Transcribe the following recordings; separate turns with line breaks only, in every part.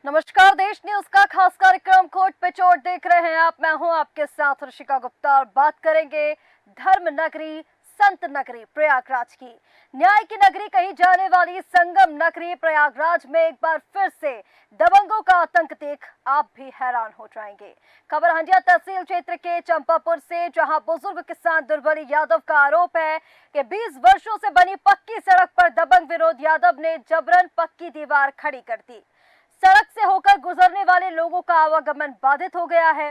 नमस्कार, देश न्यूज का खास कार्यक्रम कोट पे चोट देख रहे हैं आप। मैं हूं आपके साथ ऋषिका गुप्ता और बात करेंगे धर्म नगरी, संत नगरी प्रयागराज की। न्याय की नगरी कही जाने वाली संगम नगरी प्रयागराज में एक बार फिर से दबंगों का आतंक देख आप भी हैरान हो जाएंगे। खबर हंडिया तहसील क्षेत्र के चंपापुर से, जहां बुजुर्ग किसान दुर्बली यादव का आरोप है कि 20 वर्षों से बनी पक्की सड़क पर दबंग विनोद यादव ने जबरन पक्की दीवार खड़ी कर दी। सड़क से होकर गुजरने वाले लोगों का आवागमन बाधित हो गया है।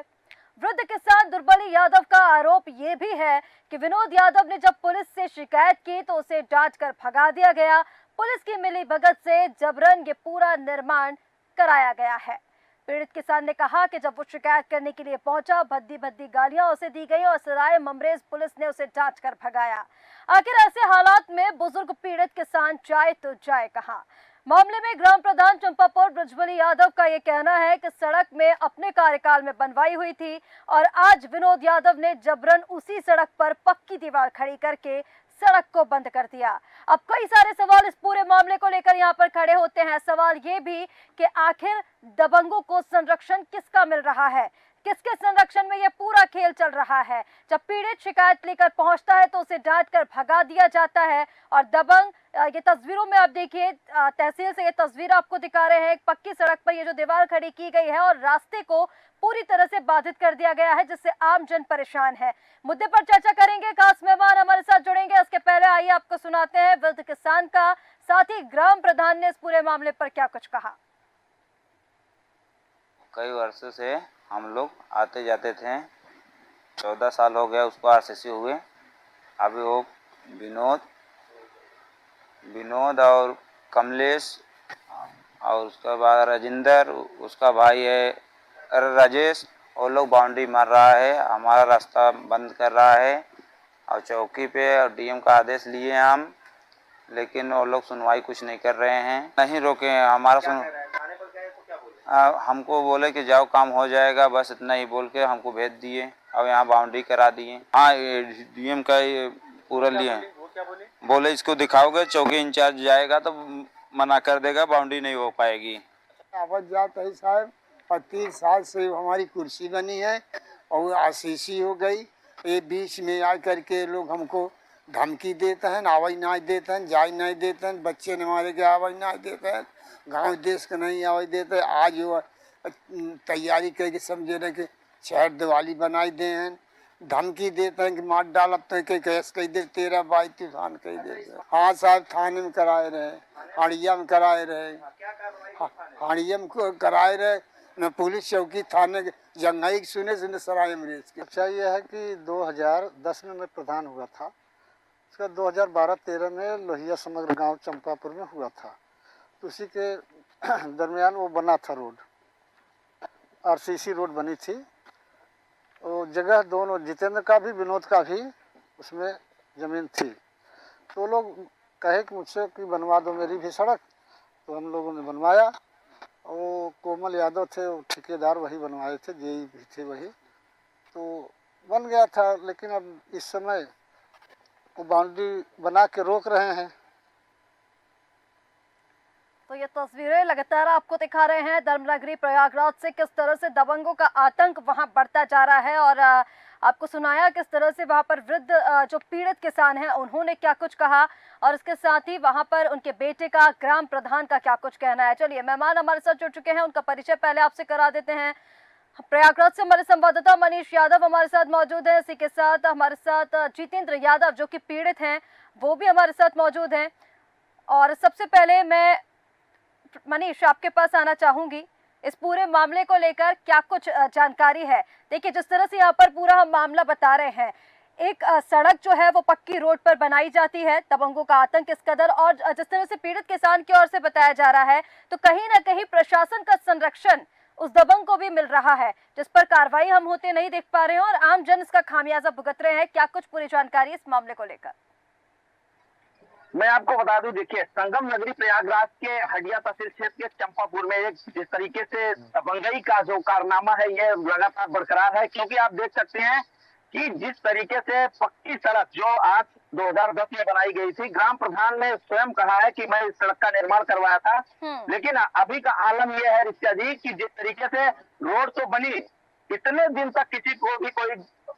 वृद्ध किसान दुर्बली यादव का आरोप ये भी है कि विनोद यादव ने जब पुलिस से शिकायत की तो उसे डांट कर भगा दिया गया। पुलिस की मिलीभगत से जबरन ये पूरा निर्माण कराया गया है। पीड़ित किसान ने कहा कि जब वो शिकायत करने के लिए पहुंचा, भद्दी भद्दी गालियां उसे दी गई और सराय ममरेज पुलिस ने उसे डांट कर भगाया। आखिर ऐसे हालात में बुजुर्ग पीड़ित किसान जाए तो जाए कहां? मामले में ग्राम प्रधान चंपापुर बृजबली यादव का ये कहना है कि सड़क में अपने कार्यकाल में बनवाई हुई थी और आज विनोद यादव ने जबरन उसी सड़क पर पक्की दीवार खड़ी करके सड़क को बंद कर दिया। अब कई सारे सवाल इस पूरे मामले को लेकर यहाँ पर खड़े होते हैं। सवाल ये भी कि आखिर दबंगों को संरक्षण किसका मिल रहा है, किसके संरक्षण में ये पूरा खेल चल रहा है। जब पीड़ित शिकायत लेकर पहुंचता है तो उसे डांट कर भगा दिया जाता है और दबंग, ये तस्वीरों में आप देखिए, तहसील से ये तस्वीर आपको दिखा रहे हैं। एक पक्की सड़क पर ये जो दीवार खड़ी की गई है और रास्ते को पूरी तरह से बाधित कर दिया गया है, जिससे आम जन परेशान है। मुद्दे पर चर्चा करेंगे, खास मेहमान हमारे साथ जुड़ेंगे। उसके पहले आइए आपको सुनाते हैं वृद्ध किसान का, साथ ही ग्राम प्रधान ने इस पूरे मामले पर क्या कुछ कहा।
कई वर्षों से हम लोग आते जाते थे। 14 साल हो गया उसको आरसीसी हुए। अभी वो विनोद और कमलेश और उसके बाद राजेंद्र, उसका भाई है राजेश, वो लोग बाउंड्री मार रहा है, हमारा रास्ता बंद कर रहा है। और चौकी पे और डीएम का आदेश लिए हम, लेकिन वो लोग सुनवाई कुछ नहीं कर रहे हैं, नहीं रोके हैं हमारा हमको बोले कि जाओ काम हो जाएगा, बस इतना ही बोल के हमको भेज दिए। अब यहाँ बाउंड्री करा दिए। हाँ, डीएम का ये पूरा लिए बोले इसको दिखाओगे, चौकी इंचार्ज जाएगा तो मना कर देगा, बाउंड्री नहीं हो पाएगी।
आवत जात है साहब, 25 साल से हमारी कुर्सी बनी है और आशीषी हो गई। ये बीच में आ करके लोग हमको धमकी देते हैं, आवाज नहीं देते हैं, जाय नहीं देते हैं, बच्चे ने हमारे के आवाज नहीं देते हैं, गांव देश का नहीं आवाज देते। आज वो तैयारी करके समझे रहे कि शहर दिवाली बनाई दे हैं, धमकी देते हैं कि मार डाल, अब तो केस कही दे, 13/22 तूफान कही दे। हाँ साहब, थाने में कराए रहे, हाड़िया में कराए रहे, हाड़िया में कराए रहे न, पुलिस चौकी थाने जंगाई सुने सुने सराय मरीज के।
अच्छा ये है कि 2010 में मैं प्रधान हुआ था, उसका 2012-13 में लोहिया समग्र गांव चंपापुर में हुआ था। तो उसी के दरमियान वो बना था रोड, आरसीसी रोड बनी थी। वो जगह दोनों, जितेंद्र का भी विनोद का भी उसमें ज़मीन थी। तो लोग कहे कि मुझसे कि बनवा दो मेरी भी सड़क, तो हम लोगों ने बनवाया। वो कोमल यादव थे, वो ठेकेदार वही बनवाए थे, जेई भी थे वही, तो बन गया था। लेकिन अब इस समय वो बाउंड्री बना के रोक रहे हैं।
तो ये तस्वीरें लगातार आपको दिखा रहे हैं धर्मनगरी प्रयागराज से, किस तरह से दबंगों का आतंक वहां बढ़ता जा रहा है। और आपको सुनाया किस तरह से वहां पर वृद्ध जो पीड़ित किसान हैं उन्होंने क्या कुछ कहा, और इसके साथ ही वहां पर उनके बेटे का, ग्राम प्रधान का क्या कुछ कहना है। चलिए, मेहमान हमारे साथ जुड़ चुके हैं, उनका परिचय पहले आपसे करा देते हैं। प्रयागराज से हमारे संवाददाता मनीष यादव हमारे साथ मौजूद है। इसी के साथ हमारे साथ जितेंद्र यादव जो कि पीड़ित हैं, वो भी हमारे साथ मौजूद हैं। और सबसे पहले मैं मनीष आपके पास आना चाहूंगी, इस पूरे मामले को लेकर क्या कुछ जानकारी है। देखिए, जिस तरह से यहाँ पर पूरा हम मामला बता रहे हैं, एक सड़क जो है वो पक्की रोड पर बनाई जाती है, दबंगों का आतंक इस कदर, और जिस तरह से पीड़ित किसान की ओर से बताया जा रहा है, तो कहीं ना कहीं प्रशासन का संरक्षण उस दबंग को भी मिल रहा है, जिस पर कार्रवाई हम होते नहीं देख पा रहे हैं और आम जन इसका खामियाजा भुगत रहे हैं। क्या कुछ पूरी जानकारी इस मामले को लेकर?
मैं आपको बता दूं, देखिए, संगम नगरी प्रयागराज के हंडिया तहसील क्षेत्र के चंपापुर में एक जिस तरीके से दबंगई का जो कारनामा है ये लगातार बरकरार है। क्योंकि आप देख सकते हैं कि जिस तरीके से पक्की सड़क जो आज 2010 में बनाई गई थी। ग्राम प्रधान ने स्वयं कहा है कि मैं इस सड़क का निर्माण करवाया था। लेकिन अभी का आलम यह है ऋचा जी कि जिस तरीके से रोड तो बनी, इतने दिन तक किसी को भी कोई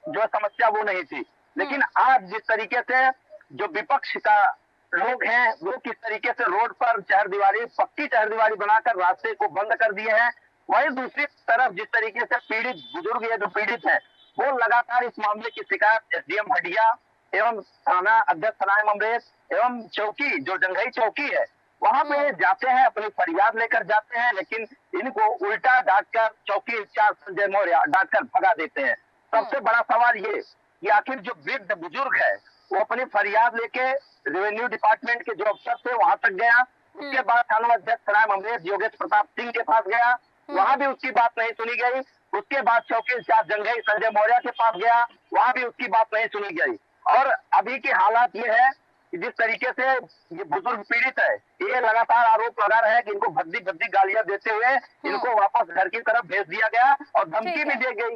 जो समस्या वो नहीं थी, लेकिन आज जिस तरीके से जो विपक्ष का लोग हैं वो किस तरीके से रोड पर चहरदीवारी, पक्की चहरदीवारी बनाकर रास्ते को बंद कर दिए हैं, वहीं दूसरी तरफ जिस तरीके से पीड़ित बुजुर्ग है, जो पीड़ित है, वो लगातार इस मामले की शिकायत एसडीएम हटिया एवं थाना अध्यक्ष सनायम अमरेश एवं चौकी जो जंघई चौकी है वहां पे जाते हैं, अपनी फरियाद लेकर जाते हैं, लेकिन इनको उल्टा डांटकर चौकी इंचार्ज संजय मौर्य डांटकर भगा देते हैं। सबसे बड़ा सवाल ये कि आखिर जो वृद्ध बुजुर्ग है वो अपनी फरियाद लेके रेवेन्यू डिपार्टमेंट के जो अफसर थे वहां तक गया, उसके बाद थाना अध्यक्ष सनायम अमरेश योगेश प्रताप सिंह के पास गया, वहां भी उसकी बात नहीं सुनी गई। उसके बाद चौकी इंचार्ज जंघई संजय मौर्य के पास गया, वहां भी उसकी बात नहीं सुनी गई। और अभी की हालात ये है कि जिस तरीके से ये बुजुर्ग पीड़ित है, ये लगातार आरोप लगा रहे हैं कि इनको भद्दी भद्दी गालियां देते हुए इनको वापस घर की तरफ भेज दिया गया और धमकी भी दी गई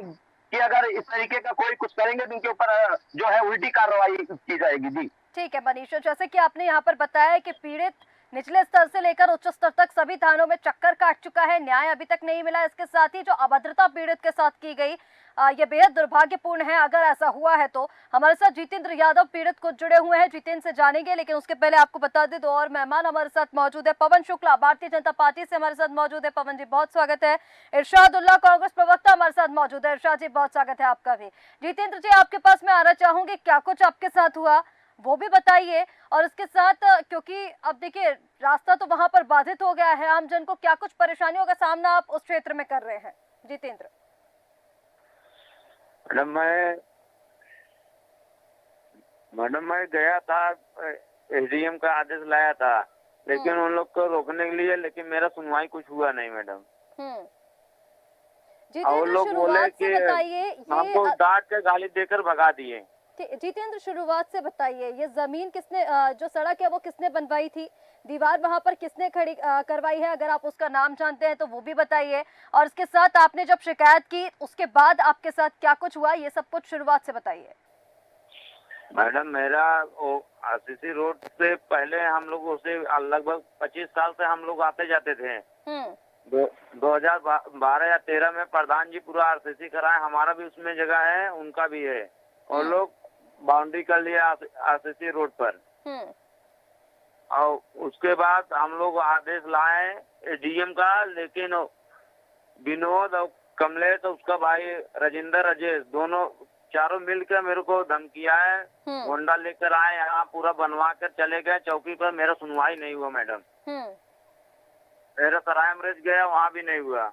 कि अगर इस तरीके का कोई कुछ करेंगे तो इनके ऊपर जो है उल्टी कार्रवाई की जाएगी। जी
ठीक है मनीष, जैसे कि आपने यहाँ पर बताया है कि पीड़ित निचले स्तर से लेकर उच्च स्तर तक सभी थानों में चक्कर काट चुका है, न्याय अभी तक नहीं मिला। इसके साथ ही जो अभद्रता पीड़ित के साथ की गई ये बेहद दुर्भाग्यपूर्ण है। अगर ऐसा हुआ है तो हमारे साथ जितेंद्र यादव पीड़ित खुद जुड़े हुए हैं, जितेंद्र से जानेंगे, लेकिन उसके पहले आपको बता दें दो और मेहमान हमारे साथ मौजूद है। पवन शुक्ला भारतीय जनता पार्टी से हमारे साथ मौजूद है। पवन जी बहुत स्वागत है। इरशाद उल्लाह कांग्रेस प्रवक्ता हमारे साथ मौजूद है। इरशाद जी बहुत स्वागत है आपका भी। जितेंद्र जी आपके पास मैं आना चाहूंगी, क्या कुछ आपके साथ हुआ वो भी बताइए, और इसके साथ क्योंकि अब देखिए रास्ता तो वहां पर बाधित हो गया है, आम जन को क्या कुछ परेशानियों का सामना आप उस क्षेत्र में कर रहे हैं। जितेंद्र।
मैडम मैं गया था, एसडीएम का आदेश लाया था, लेकिन उन लोग को रोकने के लिए, लेकिन मेरा सुनवाई कुछ हुआ नहीं मैडम। और लोग बोले कि हमको डांट के गाली देकर भगा दिए।
जितेंद्र शुरुआत से बताइए, ये जमीन किसने जो सड़क है वो किसने बनवाई थी, दीवार वहां पर किसने खड़ी करवाई है, अगर आप उसका नाम जानते हैं तो वो भी बताइए, और इसके साथ आपने जब शिकायत की उसके बाद आपके साथ क्या कुछ हुआ, ये सब कुछ शुरुआत से बताइए।
मैडम मेरा आरसीसी रोड से पहले हम लोग उसे लगभग 25 साल से हम लोग आते जाते थे। 2012 या 13 में प्रधान जी पूरा आरसीसी कराए, हमारा भी उसमें जगह है, उनका भी है, और लोग बाउंड्री कर लिया आरसीसी रोड पर। और उसके बाद हम लोग आदेश लाए एडीएम का, लेकिन विनोद और कमलेश और उसका भाई राजेंद्र राजेश दोनों चारों मिलकर मेरे को धमकिया है, होंडा लेकर आए, यहाँ पूरा बनवा कर चले गए चौकी पर। मेरा सुनवाई नहीं हुआ मैडम। मेरा सराय अमरेश गया, वहाँ भी नहीं हुआ।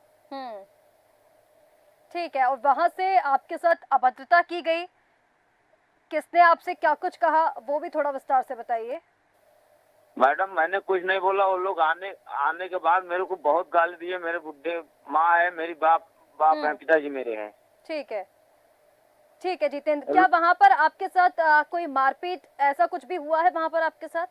ठीक है, और वहाँ से आपके साथ अभद्रता की गई, किसने आपसे क्या कुछ कहा वो भी थोड़ा विस्तार से बताइए।
मैडम मैंने कुछ नहीं बोला, वो लोग आने के बाद मेरे को बहुत गाली दिए। मेरे बुढ़े माँ है, मेरी बाप है, पिताजी मेरे हैं।
ठीक है जितेंद्र, क्या वहाँ पर आपके साथ कोई मारपीट ऐसा कुछ भी हुआ है वहाँ पर आपके साथ?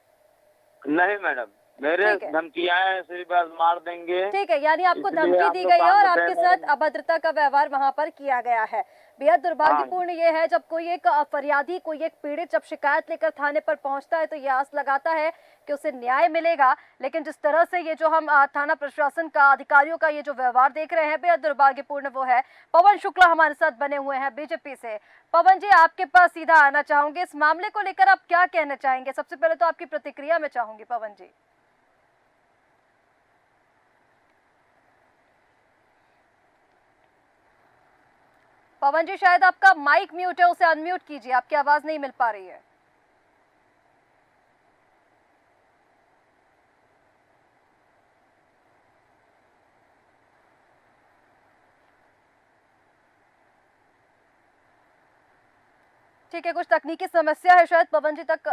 नहीं मैडम, मेरे धमकियां हैं, सिर्फ मार देंगे।
ठीक है, यानी आपको धमकी दी गई है और आपके साथ अभद्रता का व्यवहार वहाँ पर किया गया है। बेहद दुर्भाग्यपूर्ण ये है जब कोई एक फरियादी, कोई एक पीड़ित जब शिकायत लेकर थाने पर पहुंचता है तो ये आस लगाता है कि उसे न्याय मिलेगा, लेकिन जिस तरह से ये जो हम थाना प्रशासन का, अधिकारियों का ये जो व्यवहार देख रहे हैं बेहद दुर्भाग्यपूर्ण वो है। पवन शुक्ला हमारे साथ बने हुए हैं बीजेपी से। पवन जी आपके पास सीधा आना चाहूंगे, इस मामले को लेकर आप क्या कहना चाहेंगे? सबसे पहले तो आपकी प्रतिक्रिया मैं चाहूंगी पवन जी। पवन जी शायद आपका माइक म्यूट है, उसे अनम्यूट कीजिए, आपकी आवाज नहीं मिल पा रही है। ठीक है, कुछ तकनीकी समस्या है शायद पवन जी तक,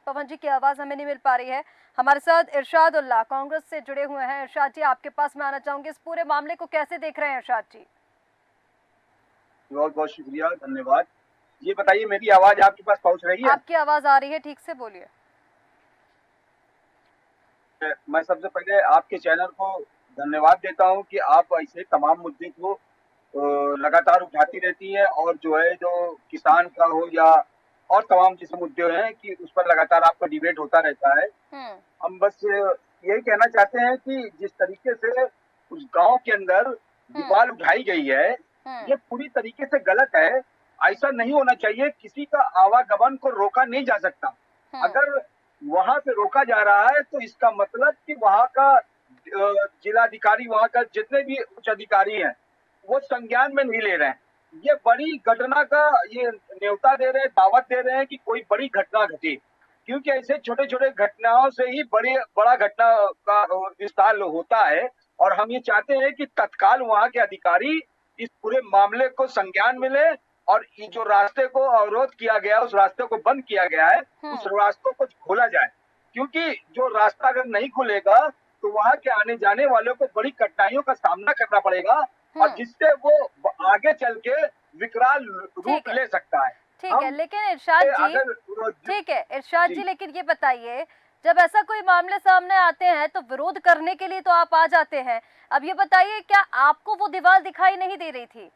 पवन जी की आवाज हमें नहीं मिल पा रही है। हमारे साथ इरशाद उल्लाह कांग्रेस से जुड़े हुए हैं। इरशाद जी आपके पास मैं आना चाहूंगी, इस पूरे मामले को कैसे देख रहे हैं इरशाद जी?
बहुत बहुत शुक्रिया, धन्यवाद। ये बताइए मेरी आवाज आपके पास पहुंच रही है?
आपकी आवाज आ रही है, ठीक से बोलिए।
मैं सबसे पहले आपके चैनल को धन्यवाद देता हूं कि आप ऐसे तमाम मुद्दे को लगातार उठाती रहती है, और जो है जो किसान का हो या और तमाम जैसे मुद्दे हैं कि उस पर लगातार आपका डिबेट होता रहता है। हम बस यही कहना चाहते हैं कि जिस तरीके से उस गांव के अंदर दीवार उठाई गई है, ये पूरी तरीके से गलत है। ऐसा नहीं होना चाहिए। किसी का आवागमन को रोका नहीं जा सकता। अगर वहां पे रोका जा रहा है तो इसका मतलब कि वहां का जिलाधिकारी, वहां का जितने भी उच्च अधिकारी हैं, वो संज्ञान में नहीं ले रहे हैं। ये बड़ी घटना का ये न्योता दे रहे हैं, दावत दे रहे हैं कि कोई बड़ी घटना घटे, क्योंकि ऐसे छोटे छोटे घटनाओं से ही बड़ा घटना का विस्तार होता है। और हम ये चाहते हैं कि तत्काल वहां के अधिकारी इस पूरे मामले को संज्ञान में ले और ये जो रास्ते को अवरोध किया गया, उस रास्ते को बंद किया गया है, उस रास्तों को खोला जाए। क्योंकि जो रास्ता अगर नहीं खुलेगा तो वहां के आने जाने वालों को बड़ी कठिनाइयों का सामना करना पड़ेगा और जिससे वो आगे चल के विकराल रूप ले सकता है।
ठीक है, लेकिन इरशाद जी, ठीक है इरशाद जी, लेकिन ये बताइए, जब ऐसा कोई मामले सामने आते हैं तो विरोध करने के लिए तो आप आ जाते हैं। अब ये बताइए, क्या आपको वो दीवार दिखाई नहीं दे रही थी,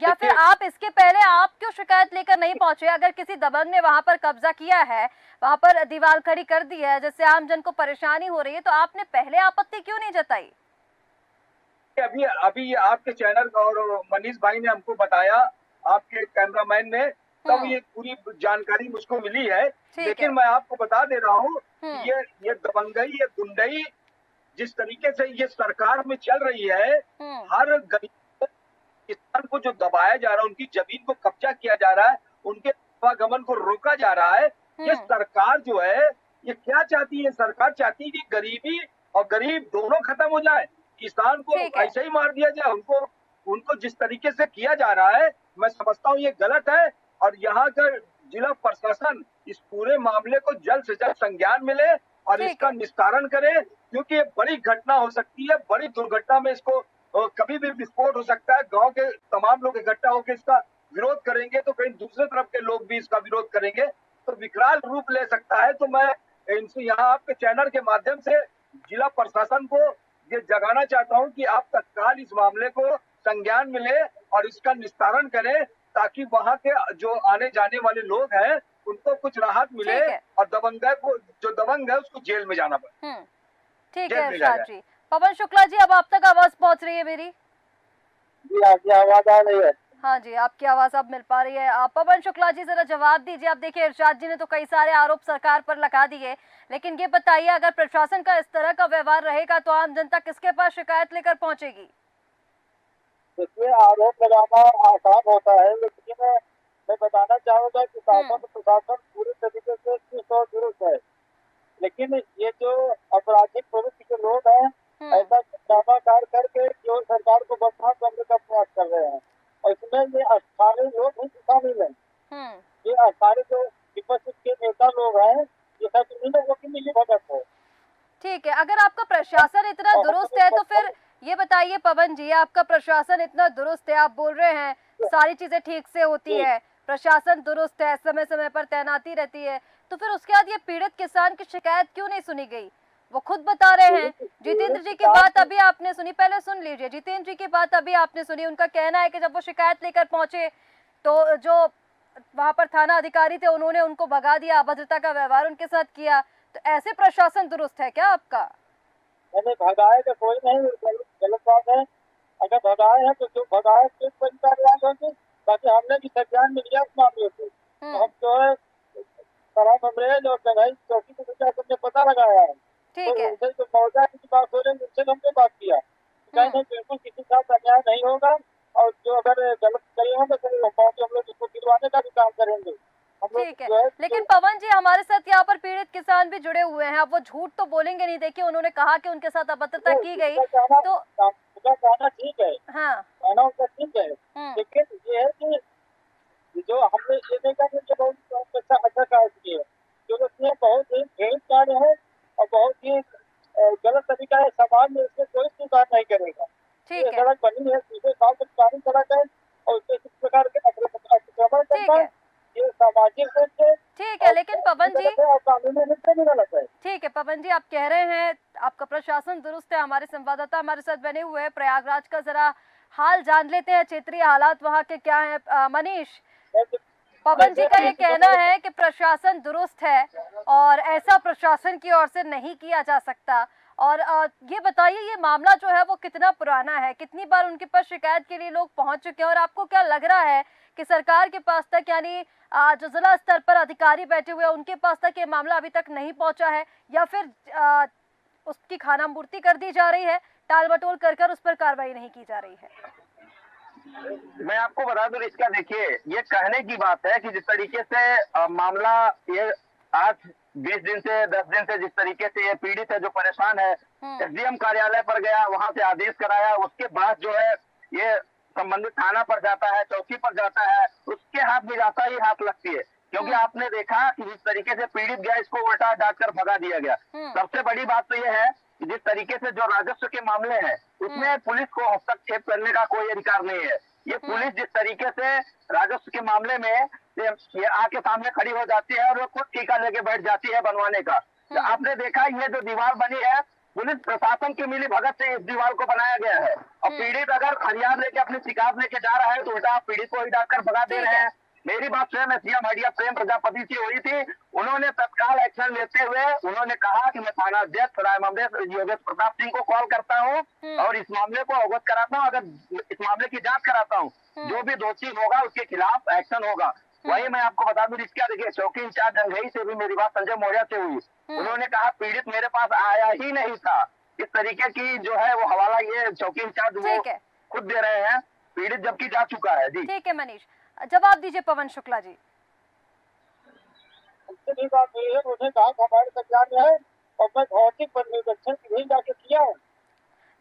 या फिर आप इसके पहले आप क्यों शिकायत लेकर नहीं पहुंचे? अगर किसी दबंग ने वहां पर कब्जा किया है, वहां पर दीवार खड़ी कर दी है, जिससे आम जन को परेशानी हो रही है, तो आपने पहले आपत्ति क्यों नहीं जताई?
अभी आपके चैनल और मनीष भाई ने हमको बताया, आपके कैमरामैन ने, तब ये पूरी जानकारी मुझको मिली है। लेकिन मैं आपको बता दे रहा हूँ कि ये दबंगई, ये गुंडई जिस तरीके से ये सरकार में चल रही है, हर गरीब किसान को जो दबाया जा रहा है, उनकी जमीन को कब्जा किया जा रहा है, उनके आवागमन को रोका जा रहा है। ये सरकार जो है, ये क्या चाहती है? सरकार चाहती है कि गरीबी और गरीब दोनों खत्म हो जाए, किसान को ऐसे ही मार दिया जाए। उनको जिस तरीके से किया जा रहा है, मैं समझता हूँ ये गलत है। और यहाँ का जिला प्रशासन इस पूरे मामले को जल्द से जल्द संज्ञान में ले और इसका निस्तारण करे, क्योंकि ये बड़ी घटना हो सकती है। बड़ी दुर्घटना में इसको कभी भी विस्फोट हो सकता है। गांव के तमाम लोग इकट्ठा होकर इसका विरोध करेंगे तो कहीं दूसरे तरफ के लोग भी इसका विरोध करेंगे, तो विकराल रूप ले सकता है। तो मैं इनसे यहाँ आपके चैनल के माध्यम से जिला प्रशासन को ये जगाना चाहता हूँ कि आप तत्काल इस मामले को संज्ञान में ले और इसका निस्तारण करें, ताकि वहाँ के जो आने जाने वाले लोग हैं उनको कुछ राहत मिले और जो दबंग है उसको जेल में जाना पड़े।
ठीक है इरशाद जी। पवन शुक्ला जी, अब आप तक आवाज पहुंच रही है मेरी?
जी, आपकी आवाज आ रही है।
हाँ जी, आपकी आवाज अब मिल पा रही है। आप पवन शुक्ला जी जरा जवाब दीजिए। आप देखिए, इरशाद जी ने तो कई सारे आरोप सरकार पर लगा दिए, लेकिन ये बताइए, अगर प्रशासन का इस तरह का व्यवहार रहेगा तो आम जनता किसके पास शिकायत लेकर पहुंचेगी?
देखिए, आरोप लगाना आसान होता है, लेकिन मैं बताना चाहूंगा कि प्रशासन पूरी तरीके से चुस्त और दुरुस्त है। लेकिन ये जो आपराधिक प्रवृत्ति के लोग हैं, ऐसा दावाकार करके जो सरकार को बदनाम करने का प्रयास कर रहे हैं, और इसमें ये अस्थायी लोग भी शामिल हैं। ये अस्थायी जो विपक्ष के नेता लोग हैं, ये सब इन्हीं लोगों की मिली भगत है।
ठीक है, अगर आपका प्रशासन इतना दुरुस्त है तो फिर ये बताइए पवन जी, आपका प्रशासन इतना दुरुस्त है, आप बोल रहे हैं सारी चीजें ठीक से होती है, प्रशासन दुरुस्त है, समय समय पर तैनाती रहती है, तो फिर उसके बाद ये पीड़ित किसान की शिकायत क्यों नहीं सुनी गई? वो खुद बता रहे हैं। जितेंद्र जी की बात अभी आपने सुनी, पहले सुन लीजिए। जितेंद्र जी की बात अभी आपने सुनी। उनका कहना है कि जब वो शिकायत लेकर पहुंचे तो जो वहां पर थाना अधिकारी थे, उन्होंने उनको भगा दिया, अभद्रता का व्यवहार उनके साथ किया। तो ऐसे प्रशासन दुरुस्त है क्या आपका?
मैंने भगाए तो कोई नहीं, गलत बात है। अगर भगाए हैं तो जो भगाए होंगे, बाकी हमने भी संज्ञान में लिया इस मामले को। तो हम जो है अमरेज और जगह चौकी को हमने पता लगाया है।
ठीक है,
तो उनसे जो मौजा की बात हो रही है, उनसे हमने बात किया, बिल्कुल किसी के साथ अन्याय नहीं होगा। और जो अगर गलत करे होंगे तो हम लोग उसको गिरवाने का भी काम करेंगे।
ठीक है, लेकिन पवन जी, हमारे साथ यहाँ पर पीड़ित किसान भी जुड़े हुए हैं। अब वो झूठ तो बोलेंगे नहीं। देखिए, उन्होंने कहा कि उनके साथ अभद्रता की गई, तो
कहना ठीक है,
हाँ,
कहना उनका ठीक है। लेकिन ये है कि जो हमने ये नहीं कहा कि बहुत अच्छा कार्य किया, जो उसने बहुत ही घृणित कार्य है और बहुत ही गलत तरीका है। समाज में इसमें कोई स्वीकार नहीं करेगा।
ठीक है,
सड़क बनी है, दूसरे साल में पुरानी सड़क है और उससे किस प्रकार के अतिक्रमण करना है, ये सामाजिक रूप से
ठीक है। लेकिन पवन जी,
कानूनी रूप से भी गलत है।
ठीक है पवन जी, आप कह रहे हैं आपका प्रशासन दुरुस्त है। हमारे संवाददाता हमारे साथ बने हुए हैं प्रयागराज का, जरा हाल जान लेते हैं, क्षेत्रीय हालात वहाँ के क्या है। मनीष, पवन जी का ये कहना है कि प्रशासन दुरुस्त है और ऐसा प्रशासन की ओर से नहीं किया जा सकता। और ये बताइए, ये मामला जो है वो कितना पुराना है, कितनी बार उनके पास शिकायत के लिए लोग पहुंच चुके हैं, और आपको क्या लग रहा है कि सरकार के पास तक, यानी जो जिला स्तर पर अधिकारी बैठे हुए हैं उनके पास तक ये मामला अभी तक नहीं पहुंचा है, या फिर उसकी खानापूर्ति कर दी जा रही है, टाल मटोल कर उस पर कार्रवाई नहीं की जा रही है?
मैं आपको बता दूं इसका, देखिए ये कहने की बात है कि जिस तरीके से मामला ये आज 20 दिन से 10 दिन से जिस तरीके से ये पीड़ित है जो परेशान है, एसडीएम कार्यालय पर गया, वहां से आदेश कराया, उसके बाद जो है ये संबंधित थाना पर जाता है, चौकी पर जाता है, उसके हाथ में जाता ही हाथ लगती है। क्योंकि आपने देखा कि जिस तरीके से पीड़ित गया इसको उल्टा डांट कर भगा दिया गया। सबसे बड़ी बात तो ये है कि जिस तरीके से जो राजस्व के मामले हैं उसमें पुलिस को हस्तक्षेप करने का कोई अधिकार नहीं है। ये पुलिस जिस तरीके से राजस्व के मामले में ये आके सामने खड़ी हो जाती है और वो खुद टीका लेके बैठ जाती है बनवाने का। तो आपने देखा ये जो दीवार बनी है पुलिस प्रशासन की मिली भगत से इस दीवार को बनाया गया है, और पीड़ित अगर फरियाद लेके अपनी शिकायत लेके जा रहा है तो उल्टा पीड़ित को ही डांटकर भगा दे रहे हैं। मेरी बात स्वयं सीएम हडिया प्रेम प्रजापति से हुई थी, उन्होंने तत्काल एक्शन लेते हुए उन्होंने कहा कि मैं थाना अध्यक्ष योगेश प्रताप सिंह को कॉल करता हूं और इस मामले को अवगत कराता हूं, अगर इस मामले की जांच कराता हूं, जो भी दोषी होगा उसके खिलाफ एक्शन होगा। वही मैं आपको बता दूं, इसका देखिए चौकी इंचार्ज जंघई से भी मेरी बात संजय मौर्य से हुई, उन्होंने कहा पीड़ित मेरे पास आया ही नहीं था। इस तरीके की जो है वो हवाला ये चौकी इंचार्ज वो खुद दे रहे हैं, पीड़ित जबकि जा चुका है। जी
ठीक है मनीष, जवाब दीजिए पवन शुक्ला जी।
बात है, मुझे कहा हमारे तकरार में है और मैं भौतिक पर्यवेक्षण भी जाके किया है।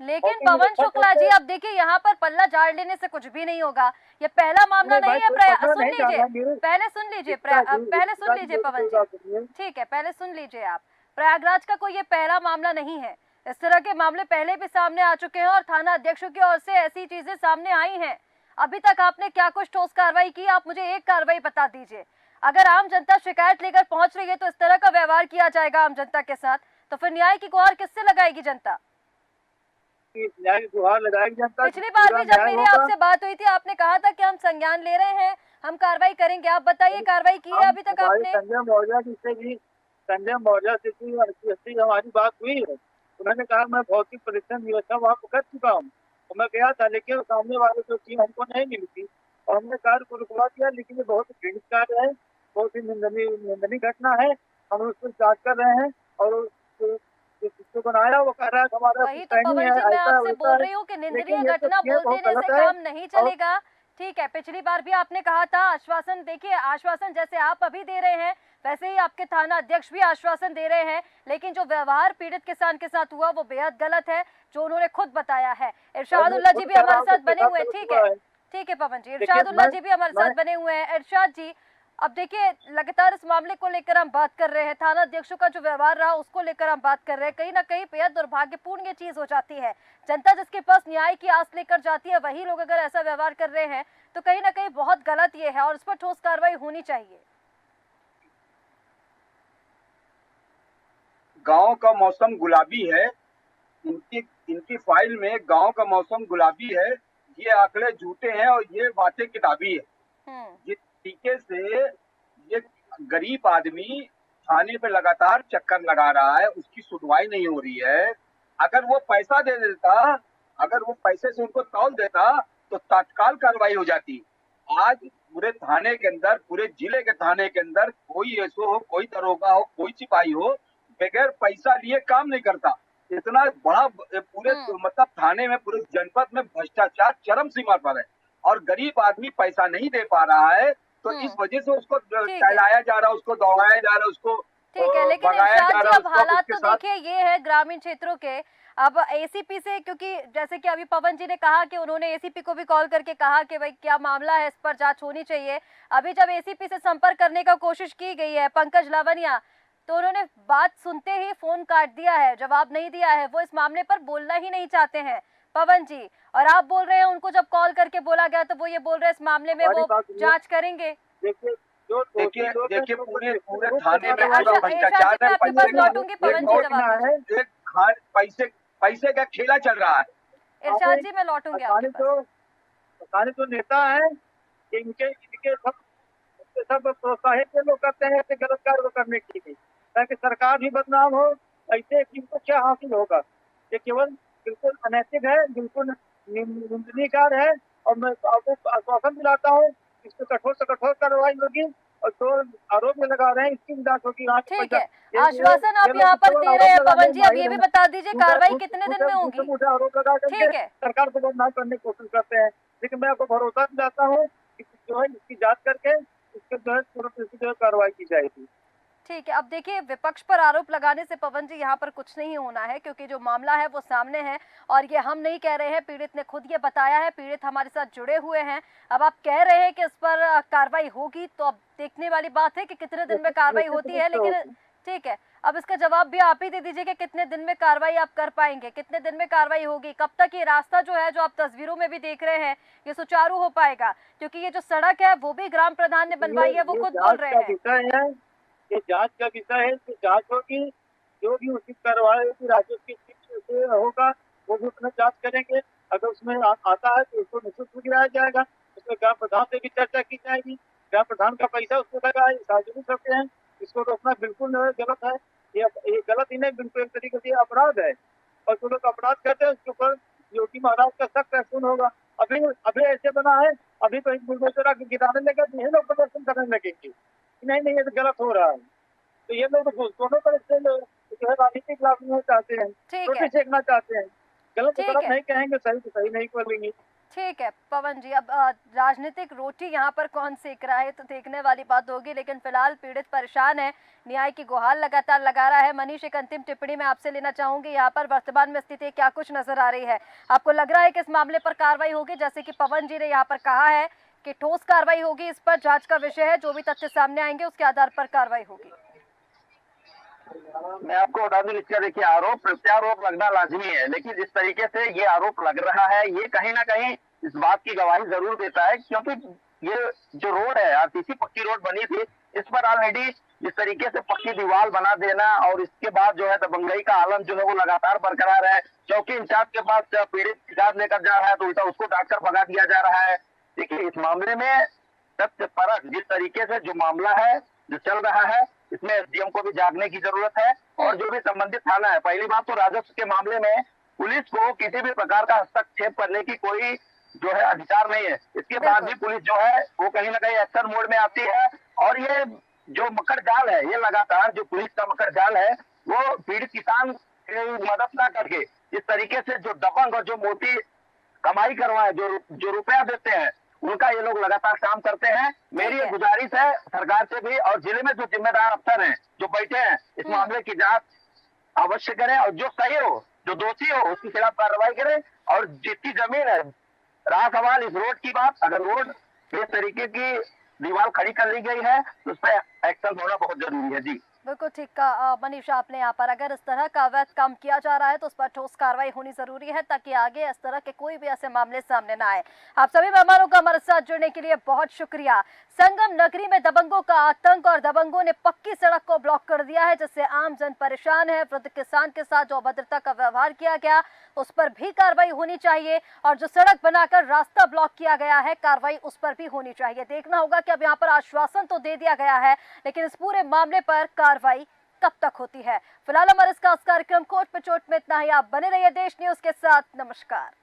लेकिन पवन शुक्ला जी, अब देखिए यहाँ पर पल्ला झाड़ लेने से कुछ भी नहीं होगा। ये पहला मामला नहीं है। सुन लीजिए, पहले सुन लीजिए पवन जी, ठीक है, पहले सुन लीजिए आप। प्रयागराज का कोई ये पहला मामला नहीं है। इस तरह के मामले पहले भी सामने आ चुके हैं और थाना अध्यक्षों की ओर से ऐसी चीजें सामने आई हैं। अभी तक आपने क्या कुछ ठोस कार्रवाई की? आप मुझे एक कार्रवाई बता दीजिए। अगर आम जनता शिकायत लेकर पहुंच रही है तो इस तरह का व्यवहार किया जाएगा आम जनता के साथ, तो फिर न्याय की गुहार किससे लगाएगी जनता?
न्याय की गुहार लगाएगी जनता।
पिछली बार भी जब मेरी आपसे बात हुई थी आपने कहा था कि हम संज्ञान ले रहे हैं, हम कार्रवाई करेंगे। आप बताइए कार्रवाई की है अभी तक आपने?
संजय मौर्य से हमारी बात हुई है, उन्होंने कहा मैं भौतिक परीक्षण व्यवस्था वहाँ पर कर चुका हूँ, तो मैं गया था, लेकिन सामने वाले जो टीम हमको नहीं मिली थी और हमने कार्य को रुकवा दिया। लेकिन ये बहुत ही घृणित कार्य है, बहुत ही निंदनीय घटना है। हम उसको जांच कर रहे हैं और जिसको बनाया वो कह रहा है हमारा।
वही तो पवन जी मैं आपसे बोल रही हूँ कि निंदनीय घटना बोल देने से काम नहीं चलेगा। ठीक है, पिछली बार भी आपने कहा था आश्वासन, देखिए आश्वासन जैसे आप अभी दे रहे हैं वैसे ही आपके थाना अध्यक्ष भी आश्वासन दे रहे हैं, लेकिन जो व्यवहार पीड़ित किसान के साथ हुआ वो बेहद गलत है, जो उन्होंने खुद बताया है। इरशादुल्लाह जी भी हमारे साथ बने हुए हैं। ठीक है पवन जी, इरशादुल्लाह जी भी हमारे साथ बने हुए हैं। इरशाद जी, अब देखिए लगातार इस मामले को लेकर हम बात कर रहे हैं, थाना अध्यक्षों का जो व्यवहार रहा उसको लेकर हम बात कर रहे हैं। कहीं ना कहीं बेहद दुर्भाग्यपूर्ण ये चीज हो जाती है। जनता जिसके पास न्याय की आस लेकर जाती है वही लोग अगर ऐसा व्यवहार कर रहे हैं तो कहीं ना कहीं बहुत गलत ये है और इस पर ठोस कार्रवाई होनी चाहिए।
गांव का मौसम गुलाबी है, इनकी फाइल में गांव का मौसम गुलाबी है, ये आंकड़े झूठे हैं और ये बातें किताबी है। जिस तरीके से ये गरीब आदमी थाने पे लगातार चक्कर लगा रहा है, उसकी सुनवाई नहीं हो रही है। अगर वो पैसा दे देता, अगर वो पैसे से उनको तौल देता तो तत्काल कार्रवाई हो जाती। आज पूरे थाने के अंदर, पूरे जिले के थाने के अंदर कोई एसओ हो, कोई दरोगा हो, कोई सिपाही हो, बगैर पैसा लिए काम नहीं करता। इतना बड़ा पूरे मतलब थाने में, पूरे जनपद में भ्रष्टाचार चरम सीमा पर है और गरीब आदमी पैसा नहीं दे पा रहा है, तो इस वजह से उसको टहलाया जा रहा है, उसको दौड़ाया जा रहा है, उसको
ठीक है। लेकिन इरशाद जी अब हालात तो देखिए ये है ग्रामीण क्षेत्रों के, अब एसीपी से, क्योंकि जैसे कि अभी पवन जी ने कहा कि उन्होंने एसीपी को भी कॉल करके कहा कि भाई क्या मामला है, इस पर जांच होनी चाहिए। अभी जब एसीपी से संपर्क करने का कोशिश की गई है पंकज लावनिया, तो उन्होंने बात सुनते ही फोन काट दिया है, जवाब नहीं दिया है। वो इस मामले पर बोलना ही नहीं चाहते हैं पवन जी, और आप बोल रहे हैं उनको जब कॉल करके बोला गया तो वो ये बोल रहे हैं इस मामले में वो जांच करेंगे।
देखिए पूरे थाने में पूरा भ्रष्टाचार है, पैसे का खेला चल रहा है।
इरशाद जी मैं लौटूंगी आपके पास।
तो नेता है, इनके
सब प्रोत्साहित ये लोग करते हैं ऐसे गलत कार्य को करने के लिए, ताकि सरकार भी बदनाम हो। ऐसे इनको क्या हासिल होगा? ये केवल बिल्कुल अनैतिक है, बिल्कुल निंदनीय कार्य है। और मैं आपको आश्वासन दिलाता हूँ, इसको कठोर से कठोर कार्रवाई होगी और जो आरोप में लगा रहे हैं इसकी भी जांच होगी।
ठीक है, आश्वासन आप यहाँ पर दे रहे हैं पवन जी। अब ये भी बता दीजिए कार्रवाई कितने दिन में होगी?
मुझे आरोप लगा करके
ठीक है,
सरकार को बदनाम करने की कोशिश करते हैं, लेकिन मैं आपको भरोसा दिलाता हूँ कि जो है इसकी जांच करके इसके जो है तुरंत इसकी जो है कार्रवाई की जाएगी।
ठीक है। अब देखिए, विपक्ष पर आरोप लगाने से पवन जी यहाँ पर कुछ नहीं होना है, क्योंकि जो मामला है वो सामने है और ये हम नहीं कह रहे हैं, पीड़ित ने खुद ये बताया है, पीड़ित हमारे साथ जुड़े हुए हैं। अब आप कह रहे हैं कि इस पर कार्रवाई होगी, तो अब देखने वाली बात है कि कितने दिन में कार्रवाई होती है। लेकिन ठीक है, अब इसका जवाब भी आप ही दे दीजिए कि कितने दिन में कार्रवाई आप कर पाएंगे, कितने दिन में कार्रवाई होगी, कब तक ये रास्ता जो है, जो आप तस्वीरों में भी देख रहे हैं, ये सुचारू हो पाएगा? क्योंकि ये जो सड़क है वो भी ग्राम प्रधान ने बनवाई है, वो खुद बोल रहे हैं।
ये जांच का विषय है, तो जांच होगी, जो भी उचित कार्रवाई होगी राजस्व से होगा, वो भी अपना जांच करेंगे। अगर उसमें आता है तो उसको निश्चित रूप गिराया जाएगा। उसमें ग्राम प्रधान से भी चर्चा की जाएगी। ग्राम प्रधान का पैसा उसको लगा है, सार्वजनिक करते हैं, इसको रोकना बिल्कुल गलत है। ये गलत ही नहीं, बिल्कुल एक तरीके से अपराध है। और जो लोग अपराध करते हैं उसके ऊपर योगी महाराज का सख्त एक्शन होगा। अभी ऐसे बना है, अभी तो एक बुलडोजर गिराने लगे तो ये लोग प्रदर्शन करने लगेंगे, नहीं ये तो गलत हो रहा है। तो ये लोग दोनों तरफ से जो है राजनीतिक लाभ लेना चाहते हैं, रोटी सेकना चाहते हैं। गलत तो गलत नहीं कहेंगे, सही तो सही नहीं बोलेंगे।
ठीक है पवन जी, अब राजनीतिक रोटी यहाँ पर कौन सेक रहा है तो देखने वाली बात होगी, लेकिन फिलहाल पीड़ित परेशान है, न्याय की गुहार लगातार लगा रहा है। मनीष, एक अंतिम टिप्पणी मैं आपसे लेना चाहूंगी, यहाँ पर वर्तमान में स्थिति क्या कुछ नजर आ रही है? आपको लग रहा है कि इस मामले पर कार्रवाई होगी? जैसे कि पवन जी ने यहाँ पर कहा है कि ठोस कार्रवाई होगी, इस पर जांच का विषय है, जो भी तथ्य सामने आएंगे उसके आधार पर कार्रवाई होगी।
मैं आपको बता दूं, इसका देखिए आरोप प्रत्यारोप लगना लाजमी है, लेकिन जिस तरीके से ये आरोप लग रहा है ये कहीं ना कहीं इस बात की गवाही जरूर देता है, क्योंकि ये जो रोड है, आरसीसी पक्की रोड बनी थी, इस पर ऑलरेडी जिस तरीके से पक्की दीवार बना देना और इसके बाद जो है दबंगई का आलम जो है वो लगातार बरकरार है। चौकी इंचार्ज के पास पीड़ित शिकायत लेकर जा रहा है तो उल्टा उसको डांटकर भगा दिया जा रहा है। देखिए इस मामले में तथ्य परख जिस तरीके से जो मामला है जो चल रहा है, इसमें एसडीएम को भी जागने की जरूरत है और जो भी संबंधित थाना है। पहली बात तो राजस्व के मामले में पुलिस को किसी भी प्रकार का हस्तक्षेप करने की कोई जो है अधिकार नहीं है। इसके बाद भी पुलिस जो है वो कहीं ना कहीं एक्शन मोड में आती है और ये जो मकर जाल है, ये लगातार जो पुलिस का मकर जाल है वो पीड़ित किसान की मदद ना करके इस तरीके से जो दबंग और जो मोटी कमाई करवाए, जो रुपया देते हैं, उनका ये लोग लगातार काम करते हैं। मेरी ये गुजारिश है सरकार से भी और जिले में जो जिम्मेदार अफसर हैं जो बैठे हैं, इस मामले की जांच अवश्य करें और जो सही हो, जो दोषी हो, उसके खिलाफ कार्रवाई करें। और जितनी जमीन है, रहा सवाल इस रोड की बात, अगर रोड इस तरीके की दीवार खड़ी कर ली गई है तो उस पर एक्शन होना बहुत जरूरी है। जी
बिल्कुल ठीक कहा मनीष आपने। यहाँ पर अगर इस तरह का अवैध काम किया जा रहा है तो उस पर ठोस कार्रवाई होनी जरूरी है, ताकि आगे इस तरह के कोई भी ऐसे मामले सामने ना आए। आप सभी मेहमानों का हमारे साथ जुड़ने के लिए बहुत शुक्रिया। संगम नगरी में दबंगों का आतंक और दबंगों ने पक्की सड़क को ब्लॉक कर दिया है, जिससे आम जन परेशान है। वृद्ध किसान के साथ जो अभद्रता का व्यवहार किया गया उस पर भी कार्रवाई होनी चाहिए और जो सड़क बनाकर रास्ता ब्लॉक किया गया है, कार्रवाई उस पर भी होनी चाहिए। देखना होगा कि अब यहाँ पर आश्वासन तो दे दिया गया है, लेकिन इस पूरे मामले पर कार्रवाई कब तक होती है। फिलहाल हमारे इस खास कार्यक्रम कोट पे चोट में इतना ही। आप बने रहिए देश न्यूज के साथ। नमस्कार।